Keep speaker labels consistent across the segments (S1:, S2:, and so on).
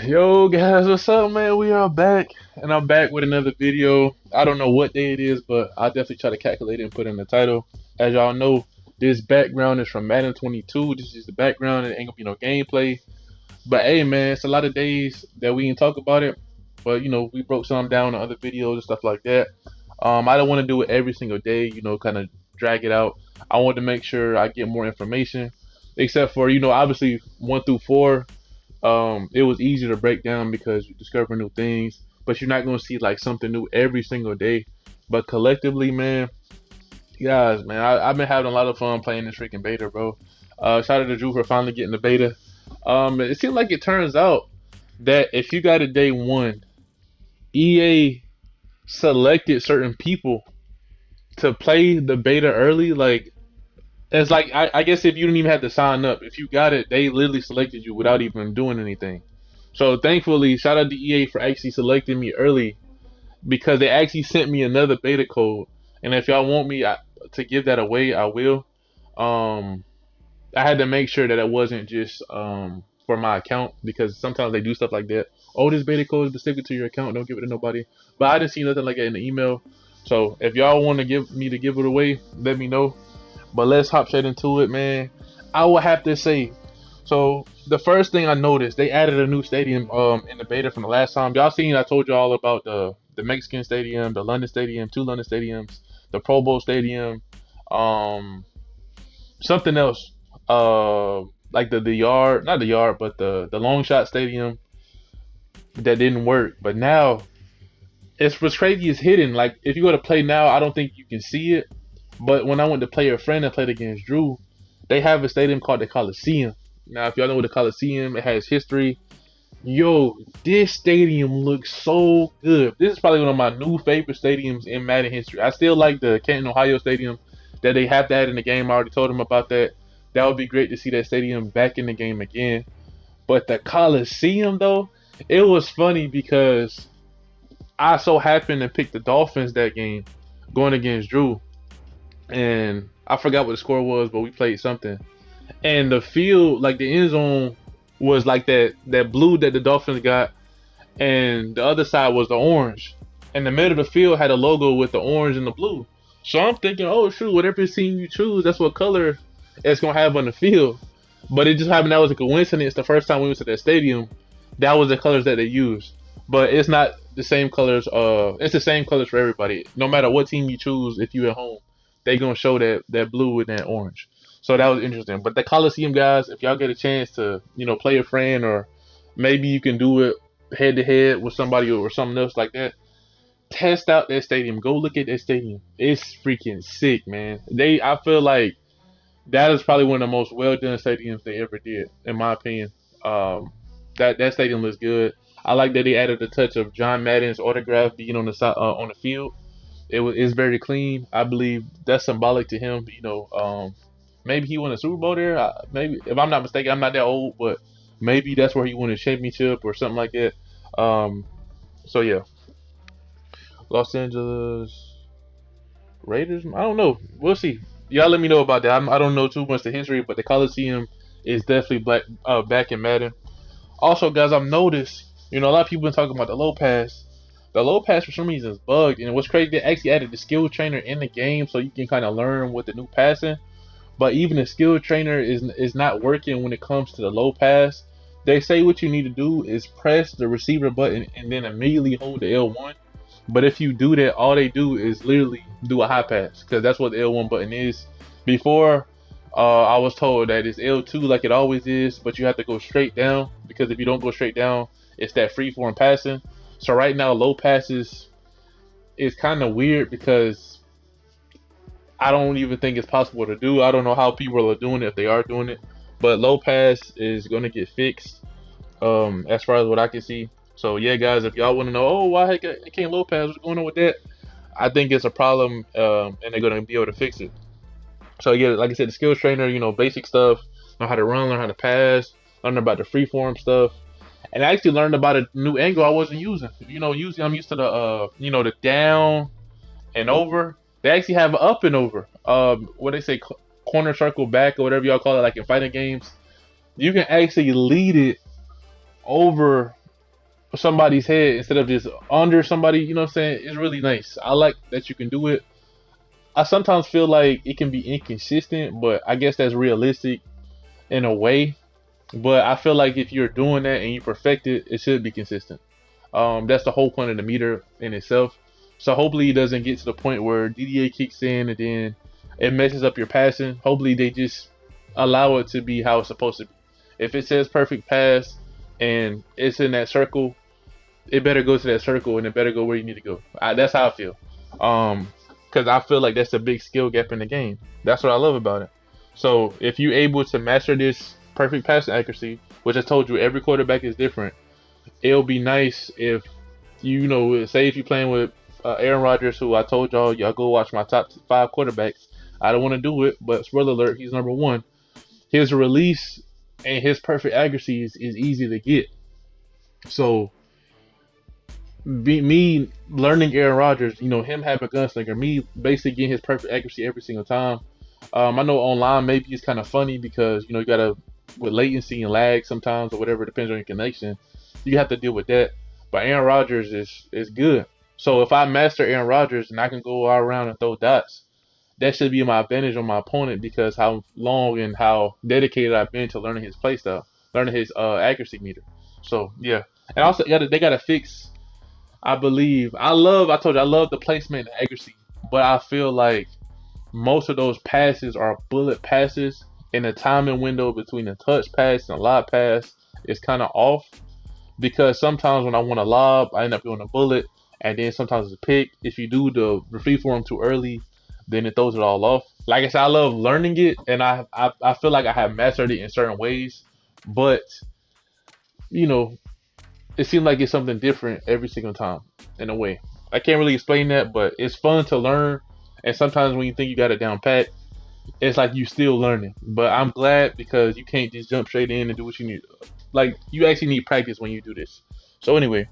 S1: Yo guys, what's up, man? We are back, and I'm back with another video. I don't know what day it is, but I'll definitely try to calculate it and put it in the title. As y'all know, this background is from Madden 22. This is the background, and it ain't gonna be no gameplay. But hey, man, it's a lot of days that we didn't talk about it, but we broke some down on other videos and stuff like that. I don't want to do it every single day, kind of drag it out. I want to make sure I get more information, except for obviously 1 through 4. It was easy to break down because you discover new things, but you're not gonna see like something new every single day. But collectively, man, guys, man, I've been having a lot of fun playing this freaking beta, bro. Shout out to Drew for finally getting the beta. It seems like it turns out that if you got a day one, EA selected certain people to play the beta early. Like it's like I guess if you didn't even have to sign up, if you got it, they literally selected you without even doing anything. So thankfully, shout out to EA for actually selecting me early because they actually sent me another beta code. And if y'all want me to give that away, I will. Um, I had to make sure that it wasn't just for my account because sometimes they do stuff like that. Oh, this beta code is specific to your account. Don't give it to nobody. But I didn't see nothing like that in the email. So if y'all want to give me to give it away, let me know. But let's hop straight into it, man. I would have to say, so the first thing I noticed, they added a new stadium in the beta from the last time. Y'all seen I told you all about the Mexican stadium, the London stadium, 2 London stadiums, the Pro Bowl stadium, um something else. Like the yard, not the yard, but the long shot stadium that didn't work. But now it's what's crazy is hidden. Like if you go to play now, I don't think you can see it. But when I went to play a friend and played against Drew, they have a stadium called the Coliseum. Now, if y'all know the Coliseum, it has history. Yo, this stadium looks so good. This is probably one of my new favorite stadiums in Madden history. I still like the Canton, Ohio stadium that they have that in the game. I already told them about that. That would be great to see that stadium back in the game again. But the Coliseum, though, it was funny because I so happened to pick the Dolphins that game going against Drew. And I forgot what the score was, but we played something. And the field, like the end zone, was like that blue that the Dolphins got, and the other side was the orange. And the middle of the field had a logo with the orange and the blue. So I'm thinking, oh shoot, whatever team you choose, that's what color it's gonna have on the field. But it just happened that was a coincidence. The first time we went to that stadium, that was the colors that they used. But it's not the same colors. It's the same colors for everybody. No matter what team you choose, if you at home, they gonna show that blue and that orange. So that was interesting. But the Coliseum guys, if y'all get a chance to play a friend or maybe you can do it head to head with somebody or something else like that, test out that stadium. Go look at that stadium. It's freaking sick, man. I feel like that is probably one of the most well done stadiums they ever did, in my opinion. That stadium looks good. I like that they added a touch of John Madden's autograph being on the side on the field. It's very clean. I believe that's symbolic to him. Maybe he won a Super Bowl there. Maybe if I'm not mistaken, I'm not that old, but maybe that's where he won a championship or something like that. So yeah, Los Angeles Raiders. I don't know. We'll see. Y'all let me know about that. I don't know too much the history, but the Coliseum is definitely back in Madden. Also, guys, I've noticed, a lot of people been talking about the low pass. The low pass for some reason is bugged, and what's crazy, they actually added the skill trainer in the game so you can kind of learn with the new passing. But even the skill trainer is not working when it comes to the low pass. They say what you need to do is press the receiver button and then immediately hold the L1. But if you do that, all they do is literally do a high pass because that's what the L1 button is. Before, I was told that it's L2 like it always is, but you have to go straight down because if you don't go straight down, it's that free form passing. So right now, low passes is kind of weird because I don't even think it's possible to do. I don't know how people are doing it if they are doing it, but low pass is going to get fixed. As far as what I can see. So yeah, guys, if y'all want to know, oh, why I can't low pass? What's going on with that? I think it's a problem, and they're going to be able to fix it. So yeah, like I said, the skills trainer, basic stuff, learn how to run, learn how to pass, learn about the freeform stuff, and I actually learned about a new angle I wasn't using. Usually I'm used to the down and over. They actually have up and over. What they say, corner circle back or whatever y'all call it, like in fighting games. You can actually lead it over somebody's head instead of just under somebody. You know what I'm saying? It's really nice. I like that you can do it. I sometimes feel like it can be inconsistent, but I guess that's realistic in a way. But I feel like if you're doing that and you perfect it, it should be consistent. That's the whole point of the meter in itself. So hopefully it doesn't get to the point where DDA kicks in and then it messes up your passing. Hopefully they just allow it to be how it's supposed to be. If it says perfect pass and it's in that circle, it better go to that circle and it better go where you need to go. That's how I feel. Because I feel like that's a big skill gap in the game. That's what I love about it. So if you're able to master this perfect passing accuracy, which I told you every quarterback is different, it'll be nice if say if you're playing with Aaron Rodgers, who I told y'all go watch my top 5 quarterbacks. I don't want to do it, but spoiler alert, he's number 1. His release and his perfect accuracy is easy to get. So me learning Aaron Rodgers, him having a gunslinger, me basically getting his perfect accuracy every single time. I know online maybe it's kind of funny because you gotta with latency and lag sometimes or whatever, depends on your connection. You have to deal with that. But Aaron Rodgers is good. So if I master Aaron Rodgers and I can go all around and throw dots, that should be my advantage on my opponent because how long and how dedicated I've been to learning his play style, learning his accuracy meter. So yeah, and also they gotta fix. I believe I told you I love the placement and accuracy, but I feel like most of those passes are bullet passes, and the timing window between a touch pass and a lob pass is kind of off because sometimes when I want to lob, I end up doing a bullet, and then sometimes it's a pick. If you do the free form too early, then it throws it all off. Like I said, I love learning it, and I feel like I have mastered it in certain ways, but you know it seems like it's something different every single time in a way. I can't really explain that, but it's fun to learn. And sometimes when you think you got it down pat, it's like you still learning. But I'm glad because you can't just jump straight in and do what you need. Like you actually need practice when you do this. So anyway,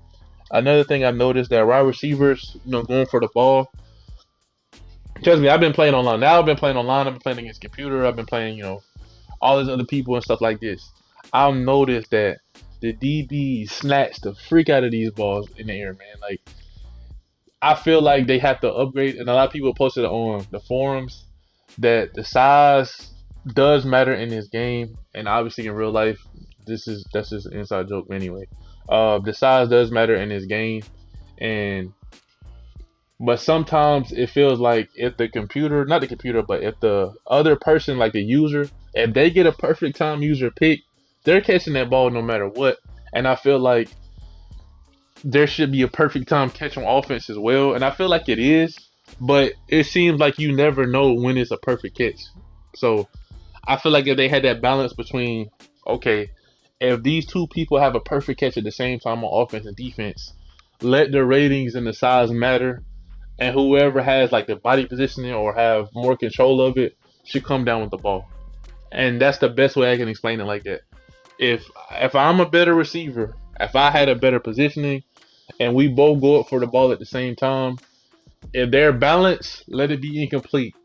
S1: another thing I've noticed that wide receivers, going for the ball. Trust me, I've been playing online. Now I've been playing online. I've been playing against computer. I've been playing, all these other people and stuff like this. I've noticed that the DBs snatch the freak out of these balls in the air, man. Like I feel like they have to upgrade, and a lot of people posted on the forums that the size does matter in this game, and obviously in real life, that's just an inside joke anyway. The size does matter in this game, and but sometimes it feels like if the computer, not the computer, but if the other person, like the user, if they get a perfect time user pick, they're catching that ball no matter what. And I feel like there should be a perfect time catch on offense as well. And I feel like it is, but it seems like you never know when it's a perfect catch. So I feel like if they had that balance between, okay, if these two people have a perfect catch at the same time on offense and defense, let the ratings and the size matter, and whoever has like the body positioning or have more control of it should come down with the ball. And that's the best way I can explain it like that. If I'm a better receiver, if I had a better positioning, and we both go up for the ball at the same time, if they're balanced, let it be incomplete.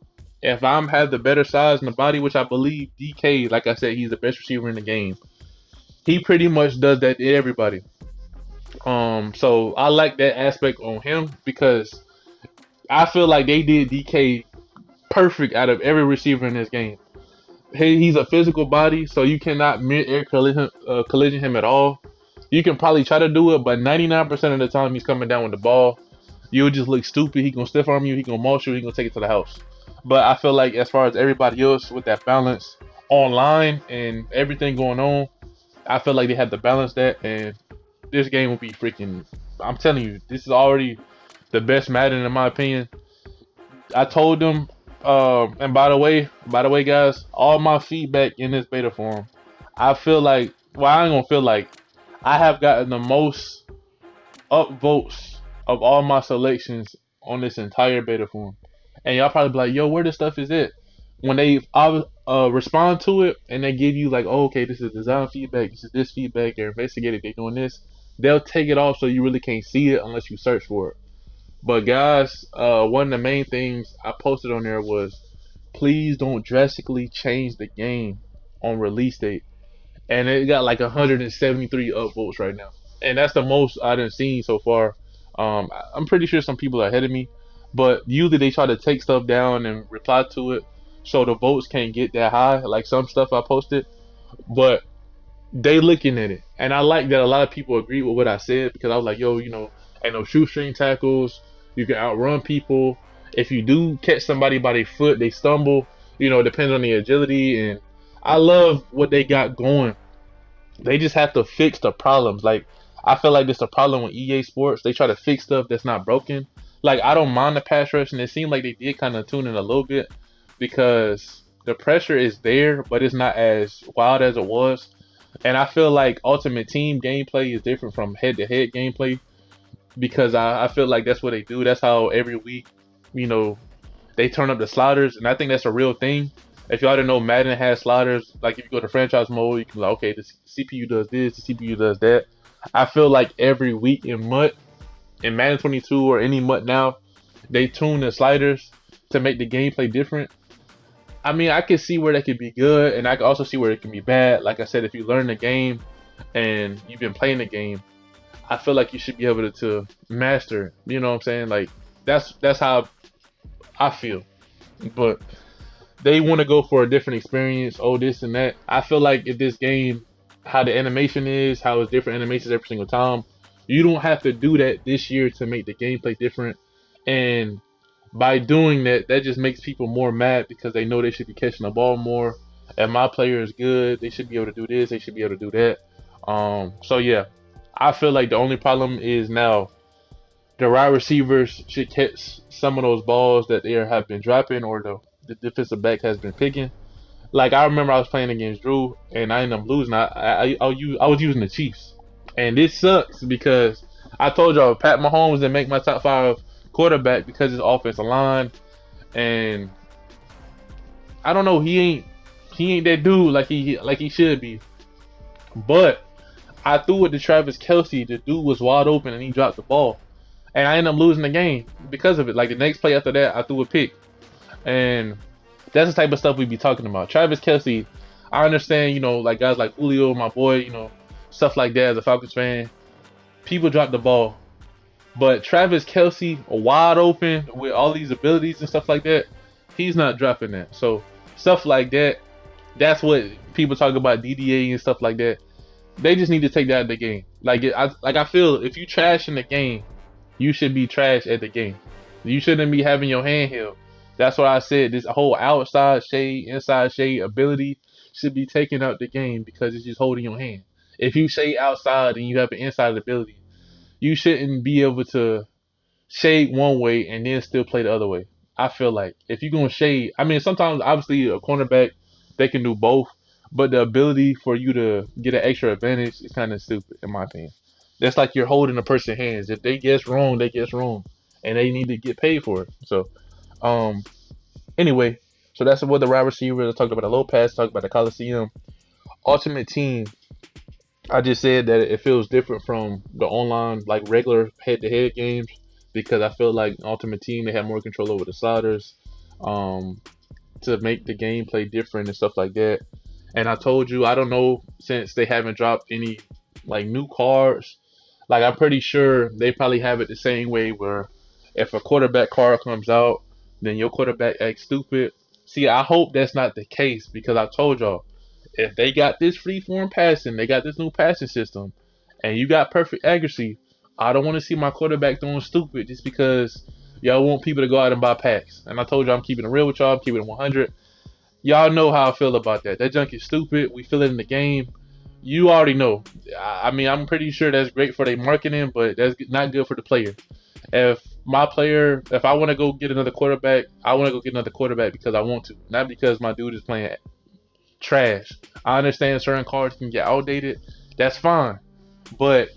S1: If I'm have the better size and the body, which I believe DK, like I said, he's the best receiver in the game. He pretty much does that to everybody. So I like that aspect on him because I feel like they did DK perfect out of every receiver in this game. He's a physical body, so you cannot mid-air collision him at all. You can probably try to do it, but 99% of the time he's coming down with the ball. You'll just look stupid. He gonna stiff arm you. He gonna maul you. He gonna take it to the house. But I feel like as far as everybody else with that balance online and everything going on, I feel like they have to balance that, and this game will be freaking. I'm telling you, this is already the best Madden in my opinion. I told them, and by the way, guys, all my feedback in this beta forum, I feel like, well, I ain't gonna feel like, I have gotten the most upvotes of all my selections on this entire beta forum. And y'all probably be like, yo, where this stuff is it? When they respond to it and they give you like, oh, okay, this is design feedback, this is this feedback, they're investigating, they're doing this, they'll take it off so you really can't see it unless you search for it. But guys, one of the main things I posted on there was, please don't drastically change the game on release date. And it got like 173 upvotes right now. and that's the most I done seen so far. I'm pretty sure some people are ahead of me, but usually they try to take stuff down and reply to it, so the votes can't get that high. Like some stuff I posted, but they looking at it, and I like that a lot of people agree with what I said because I was like, yo, ain't no shoestring tackles. You can outrun people. If you do catch somebody by their foot, they stumble. It depends on the agility, and I love what they got going. They just have to fix the problems. Like I feel like this a problem with EA Sports. They try to fix stuff that's not broken. Like I don't mind the pass rush, and it seemed like they did kind of tune in a little bit because the pressure is there, but it's not as wild as it was. And I feel like Ultimate Team gameplay is different from head-to-head gameplay because I feel like that's what they do. That's how every week, you know, they turn up the sliders, and I think that's a real thing. If y'all didn't know, Madden has sliders. Like if you go to franchise mode, you can be like, okay, the CPU does this, the CPU does that. I feel like every week in Madden 22 or any MUT now, they tune the sliders to make the gameplay different. I mean, I can see where that could be good, and I can also see where it can be bad. Like I said, if you learn the game and you've been playing the game, I feel like you should be able to master it. You know what I'm saying? Like that's how I feel. But they want to go for a different experience, oh this and that. I feel like if this game, how the animation is, how it's different animations every single time, you don't have to do that this year to make the gameplay different. And by doing that, that just makes people more mad because they know they should be catching the ball more. And my player is good, they should be able to do this, they should be able to do that. So yeah, I feel like the only problem is now the wide receivers should catch some of those balls that they have been dropping or the defensive back has been picking. Like I remember I was playing against Drew and I ended up losing. I was using the Chiefs, and this sucks because I told y'all Pat Mahomes didn't make my top 5 quarterback because his offensive line, and I don't know, he ain't that dude like he should be. But I threw it to Travis Kelsey. The dude was wide open and he dropped the ball, and I ended up losing the game because of it. Like the next play after that, I threw a pick, and that's the type of stuff we be talking about. Travis Kelsey, I understand, like guys like Julio, my boy, stuff like that as a Falcons fan. People drop the ball. But Travis Kelsey, wide open with all these abilities and stuff like that, he's not dropping that. So stuff like that, that's what people talk about DDA and stuff like that. They just need to take that out of the game. I feel if you trash in the game, you should be trash at the game. You shouldn't be having your hand held. That's what I said. This whole outside shade, inside shade ability should be taken out the game because it's just holding your hand. If you shade outside and you have an inside ability, you shouldn't be able to shade one way and then still play the other way. I feel like if you're gonna shade, I mean, sometimes obviously a cornerback they can do both, but the ability for you to get an extra advantage is kind of stupid in my opinion. That's like you're holding a person's hands. If they guess wrong, they guess wrong, and they need to get paid for it. So, um, anyway, so that's what the wide receivers. I talked about the low pass, talked about the Coliseum, Ultimate Team. I just said that it feels different from the online, like regular head-to-head games, because I feel like Ultimate Team they have more control over the sliders, um, to make the gameplay different and stuff like that. And I told you I don't know since they haven't dropped any like new cards. Like I'm pretty sure they probably have it the same way where if a quarterback card comes out, then your quarterback acts stupid. See, I hope that's not the case because I told y'all if they got this free form passing, they got this new passing system, and you got perfect accuracy, I don't want to see my quarterback doing stupid just because y'all want people to go out and buy packs. And I told you I'm keeping it real with y'all, I'm keeping it 100. Y'all know how I feel about that. That junk is stupid. We feel it in the game. You already know. I mean, I'm pretty sure that's great for their marketing, but that's not good for the player. If I want to go get another quarterback, I want to go get another quarterback because I want to, not because my dude is playing trash. I understand certain cards can get outdated. That's fine. But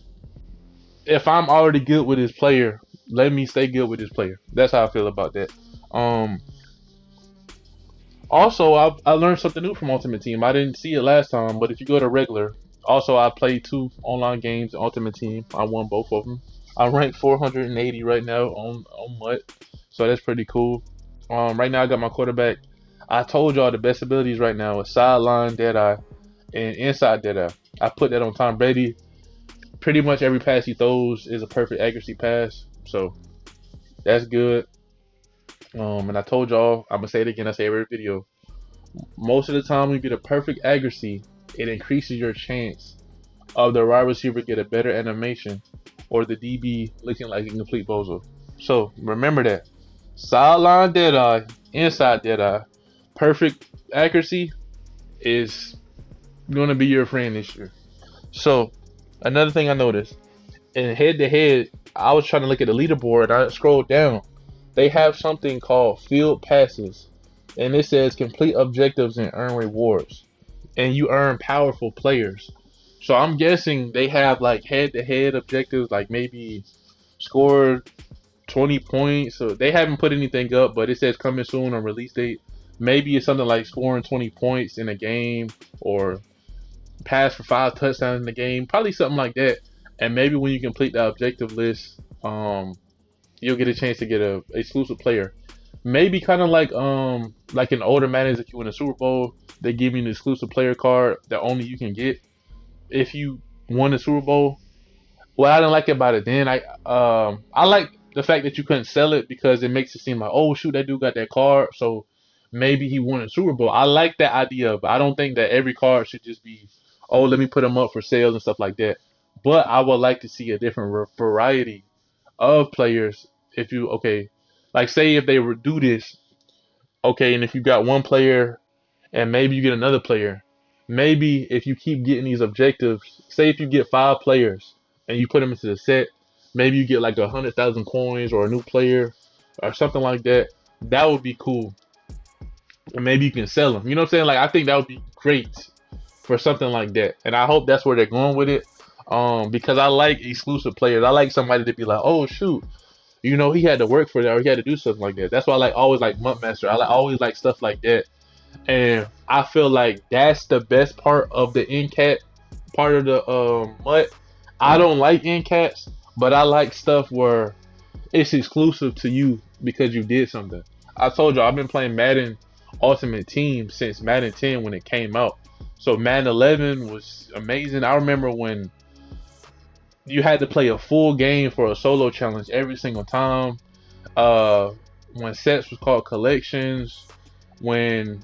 S1: if I'm already good with this player, let me stay good with this player. That's how I feel about that. Um, Also, I learned something new from Ultimate Team. I didn't see it last time, but if you go to regular, also I played 2 online games, Ultimate Team. I won both of them. I ranked 480 right now on MUT, so that's pretty cool. Right now I got my quarterback. I told y'all the best abilities right now is sideline Deadeye and inside Deadeye. I put that on Tom Brady. Pretty much every pass he throws is a perfect accuracy pass. So that's good. And I told y'all, I'm gonna say it again. I say every video. Most of the time, when you get a perfect accuracy, it increases your chance of the wide receiver get a better animation, or the DB looking like a complete bozo. So remember that. Sideline dead eye, inside dead eye. Perfect accuracy is gonna be your friend this year. So another thing I noticed, in head to head, I was trying to look at the leaderboard. I scrolled down. They have something called field passes, and it says complete objectives and earn rewards, and you earn powerful players. So I'm guessing they have like head to head objectives, like maybe score 20 points. So they haven't put anything up, but it says coming soon on release date. Maybe it's something like scoring 20 points in a game, or pass for 5 touchdowns in the game, probably something like that. And maybe when you complete the objective list, you'll get a chance to get a exclusive player. Maybe kind of like in older Maddens, if you win a Super Bowl, they give you an exclusive player card that only you can get if you won the Super Bowl. What I didn't like about it then, I like the fact that you couldn't sell it, because it makes it seem like, oh shoot, that dude got that card, so maybe he won a Super Bowl. I like that idea, but I don't think that every card should just be, oh, let me put them up for sale and stuff like that. But I would like to see a different variety of players. If you like say if they would do this, and if you got one player and maybe you get another player, maybe if you keep getting these objectives, say if you get 5 players and you put them into the set, maybe you get like 100,000 coins or a new player or something like that. That would be cool, and maybe you can sell them. You know what I'm saying? Like, I think that would be great for something like that, and I hope that's where they're going with it. Because I like exclusive players. I like somebody to be like, oh shoot, he had to work for that, or he had to do something like that. That's why I always like Muntmaster. Always like stuff like that. And I feel like that's the best part of the NCAT part of the MUT. I don't like NCATs, but I like stuff where it's exclusive to you because you did something. I told you I've been playing Madden Ultimate Team since Madden 10 when it came out. So Madden 11 was amazing. I remember when you had to play a full game for a solo challenge every single time. When sets was called collections, when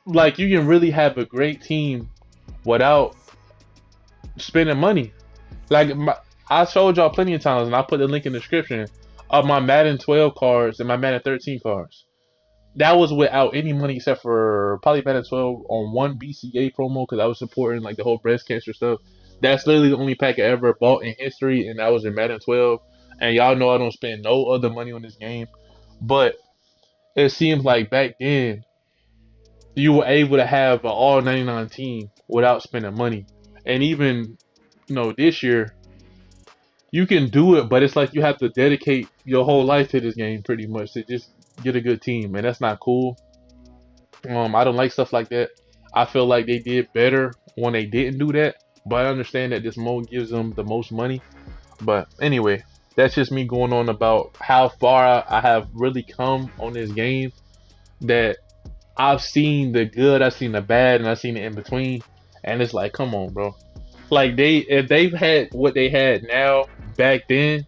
S1: like you can really have a great team without spending money. I showed y'all plenty of times, and I put the link in the description of my Madden 12 cards and my Madden 13 cards. That was without any money except for probably Madden 12 on one BCA promo, because I was supporting like the whole breast cancer stuff. That's literally the only pack I ever bought in history, and that was in Madden 12. And y'all know I don't spend no other money on this game. But it seems like back then you were able to have an all 99 team without spending money. And even this year you can do it, but it's like you have to dedicate your whole life to this game pretty much to just get a good team, and that's not cool. I don't like stuff like that. I feel like they did better when they didn't do that, but I understand that this mode gives them the most money. But anyway, that's just me going on about how far I have really come on this game. That I've seen the good, I've seen the bad, and I've seen it in between. And it's like, come on, bro. Like, if they've had what they had now back then,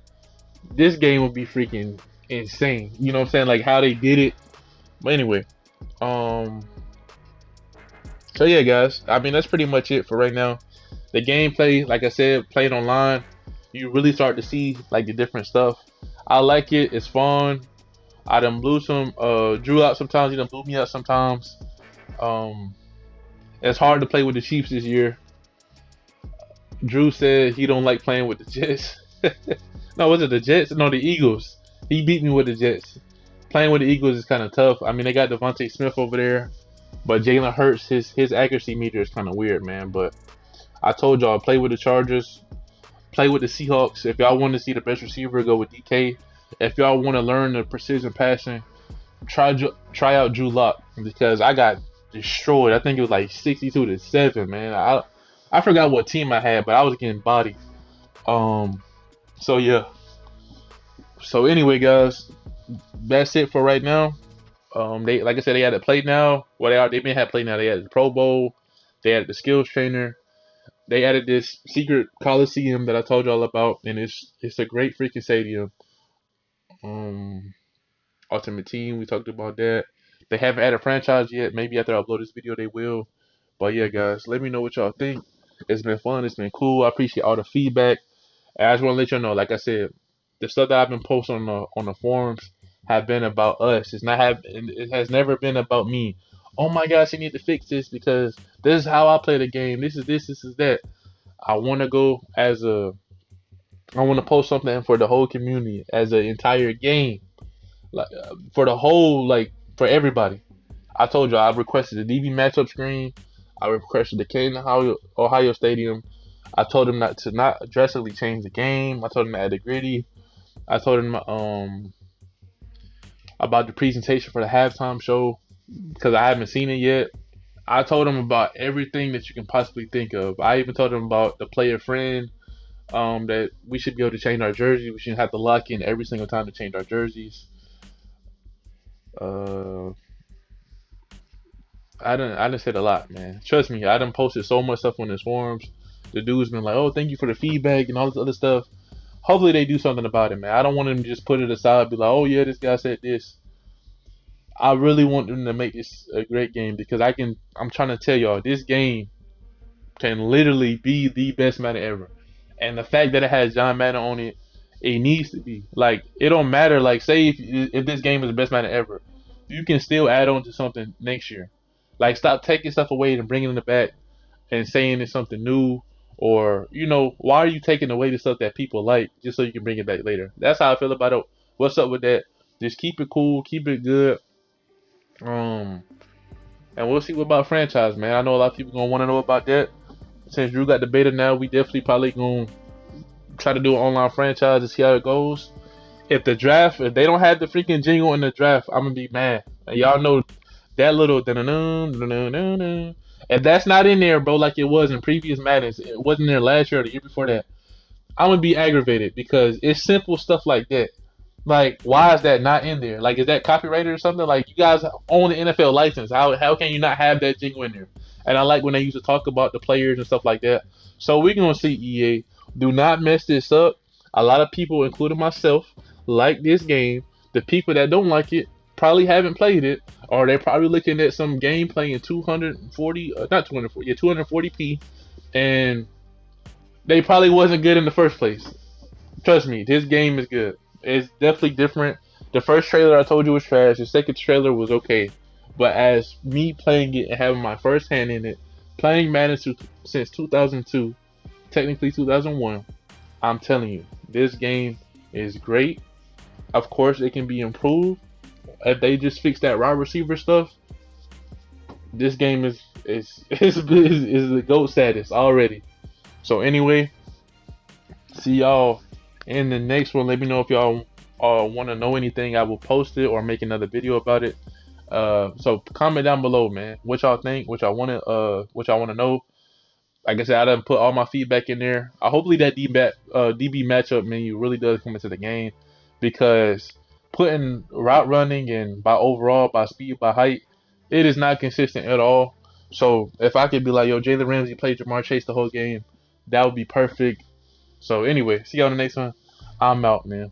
S1: this game would be freaking insane. You know what I'm saying? Like how they did it. But anyway, so yeah, guys. I mean, that's pretty much it for right now. The gameplay, like I said, played online, you really start to see like the different stuff. I like it. It's fun. I done blew Drew out sometimes. He done blew me out sometimes. Um, it's hard to play with the Chiefs this year. Drew said he don't like playing with the Jets. No, was it the Jets? No, the Eagles. He beat me with the Jets. Playing with the Eagles is kind of tough. I mean, they got Devontae Smith over there, but Jalen Hurts, his accuracy meter is kind of weird, man. But I told y'all, play with the Chargers, play with the Seahawks. If y'all want to see the best receiver, go with DK. If y'all want to learn the precision passing, try out Drew Lock, because I got destroyed. I think it was like 62-7, man. I forgot what team I had, but I was getting bodied. So yeah. So anyway, guys, that's it for right now. They, like I said, they had to play now. Well, they've been had play now. They had the Pro Bowl. They had the skills trainer. They added this secret coliseum that I told y'all about, and it's a great freaking stadium. Um, Ultimate Team, we talked about that. They haven't added a franchise yet. Maybe after I upload this video, they will. But yeah, guys, let me know what y'all think. It's been fun. It's been cool. I appreciate all the feedback. And I just want to let you know, like I said, the stuff that I've been posting on the forums have been about us. It has never been about me. Oh my gosh, you need to fix this because this is how I play the game. This is that. I want to go as a. I want to post something for the whole community as an entire game, like for the whole for everybody. I told you I requested the DB matchup screen. I requested the Canton, Ohio Stadium. I told him not drastically change the game. I told him to add the gritty. I told him about the presentation for the halftime show because I haven't seen it yet. I told him about everything that you can possibly think of. I even told him about the player friend. That we should be able to change our jersey. We shouldn't have to lock in every single time to change our jerseys. Uh, I done said a lot, man. Trust me, I done posted so much stuff on his forums. The dude's been like, "Oh, thank you for the feedback and all this other stuff." Hopefully, they do something about it, man. I don't want them to just put it aside, and be like, "Oh yeah, this guy said this." I really want them to make this a great game because I'm trying to tell y'all, this game can literally be the best Madden ever. And the fact that it has John Madden on it, it needs to be. Like, it don't matter. Like, say if this game is the best Madden ever, you can still add on to something next year. Like, stop taking stuff away and bringing it back and saying it's something new. Or, why are you taking away the stuff that people like just so you can bring it back later? That's how I feel about it. What's up with that? Just keep it cool, keep it good. Um, and we'll see what about franchise, man. I know a lot of people gonna want to know about that. Since Drew got the beta now, we definitely probably gonna try to do an online franchise to see how it goes. If they don't have the freaking jingle in the draft, I'm gonna be mad. And y'all know that little dun-dun-dun, if that's not in there, bro, like it was in previous Maddens, it wasn't there last year or the year before that. I'm gonna be aggravated because it's simple stuff like that. Like, why is that not in there? Like, is that copyrighted or something? Like, you guys own the NFL license. How can you not have that jingle in there? And I like when they used to talk about the players and stuff like that. So we're gonna see EA. Do not mess this up. A lot of people, including myself, like this game. The people that don't like it probably haven't played it, or they're probably looking at some gameplay in 240, not 240, yeah, 240p, and they probably wasn't good in the first place. Trust me, this game is good. It's definitely different. The first trailer I told you was trash. The second trailer was okay. But as me playing it and having my first hand in it, playing Madden since 2002, technically 2001, I'm telling you, this game is great. Of course, it can be improved. If they just fix that wide receiver stuff, this game is the GOAT status already. So anyway, see y'all in the next one. Let me know if y'all want to know anything. I will post it or make another video about it. So comment down below, man. What y'all think? What y'all want to know? Like I said, I done put all my feedback in there. Hopefully that DB matchup menu really does come into the game because putting route running and by speed, by height, it is not consistent at all. So if I could be like, yo, Jalen Ramsey played Jamar Chase the whole game, that would be perfect. So anyway, see you on the next one. I'm out, man.